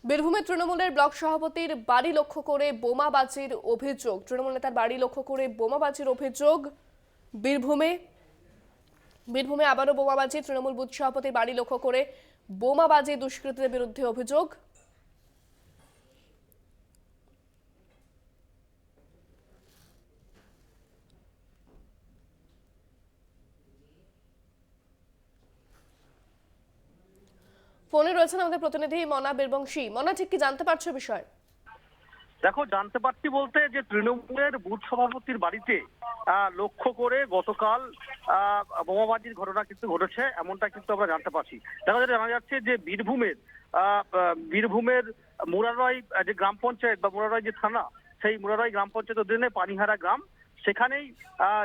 বীরভূমে তৃণমূলের ব্লক সভাপতির বাড়ি লক্ষ্য করে বোমাবাজির অভিযোগ। তৃণমূল নেতার বাড়ি লক্ষ্য করে বোমাবাজির অভিযোগ বীরভূমে। বীরভূমে আবারও বোমাবাজি। তৃণমূল বুথ সভাপতির বাড়ি লক্ষ্য করে বোমাবাজি দুষ্কৃতীদের বিরুদ্ধে অভিযোগ। ফোনে রয়েছেন আমাদের প্রতিনিধি মনা বীরবংশী। মনা, ঠিক কি জানতে পারছো বিষয়? দেখো, জানতে পারছি বলতে যে তৃণমূলের বুথ সভাপতির বাড়িতে লক্ষ্য করে গতকাল বোমাবাজির ঘটনা কিন্তু ঘটেছে, এমনটা কিন্তু আমরা জানতে পারছি। জানা যাচ্ছে যে বীরভূমের মুরারই যে গ্রাম পঞ্চায়েত বা মুরারই যে থানা, সেই মুরারই গ্রাম পঞ্চায়েত অধীনে পানিহারা গ্রাম, সেখানেই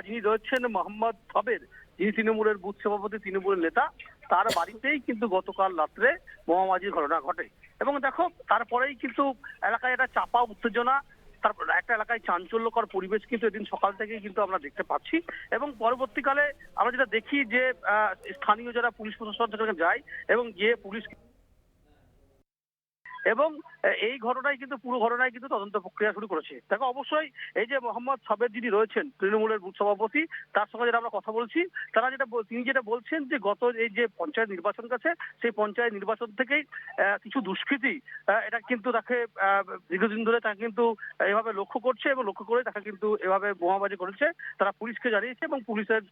যিনি রয়েছেন মোহাম্মদ সবের, যিনি তৃণমূলের বুথ সভাপতি, তৃণমূলের নেতা, তার বাড়িতেই কিন্তু গতকাল রাত্রে বোমাবাজির ঘটনা ঘটে। এবং দেখো, তারপরেই কিন্তু এলাকায় একটা চাপা উত্তেজনা, তারপর একটা এলাকায় চাঞ্চল্যকর পরিবেশ কিন্তু এদিন সকাল থেকেই কিন্তু আমরা দেখতে পাচ্ছি। এবং পরবর্তীকালে আমরা যেটা দেখি যে স্থানীয় যারা পুলিশ প্রশাসন সেখানে যায় এবং গিয়ে পুলিশ এবং এই ঘটনায় কিন্তু পুরো ঘটনায় কিন্তু তদন্ত প্রক্রিয়া শুরু করেছে। দেখো, অবশ্যই এই যে মোহাম্মদ সাবের যিনি রয়েছেন তৃণমূলের বুথ সভাপতি, তার সঙ্গে যেটা আমরা কথা বলছি, তিনি যেটা বলছেন যে গত এই যে পঞ্চায়েত নির্বাচন গেছে, সেই পঞ্চায়েত নির্বাচন থেকেই কিছু দুষ্কৃতী এটা কিন্তু তাকে দীর্ঘদিন ধরে তাকে কিন্তু এভাবে লক্ষ্য করছে এবং লক্ষ্য করে তাকে কিন্তু এভাবে বোমাবাজি করেছে। তারা পুলিশকে জানিয়েছে এবং পুলিশের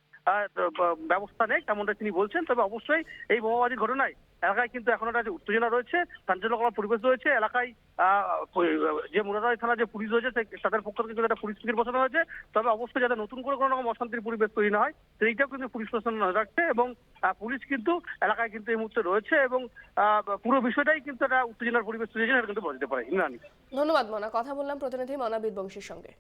ব্যবস্থা নেই, তেমনটা তিনি বলছেন। তবে অবশ্যই এই বোমাবাজির ঘটনায় এলাকায় কিন্তু এখন একটা উত্তেজনা রয়েছে, চাঞ্চল্যকর পরিবেশ রয়েছে এলাকায়। যে মুরারই থানা যে পুলিশ রয়েছে, তাদের পক্ষ থেকে কিন্তু একটা পুলিশ পিকেট বসানো হয়েছে। তবে অবশ্যই যাতে নতুন করে কোনো রকম অশান্তির পরিবেশ তৈরি না হয়, সেইটাও কিন্তু পুলিশ প্রশাসন নজর রাখছে। এবং পুলিশ কিন্তু এলাকায় কিন্তু এই মুহূর্তে রয়েছে এবং পুরো বিষয়টাই কিন্তু একটা উত্তেজনার পরিবেশ তৈরি হয়েছে, এটা কিন্তু বলা যেতে পারে। ইমরানি। ধন্যবাদ মনা, কথা বললাম প্রতিনিধি মনা বীরবংশীর সঙ্গে।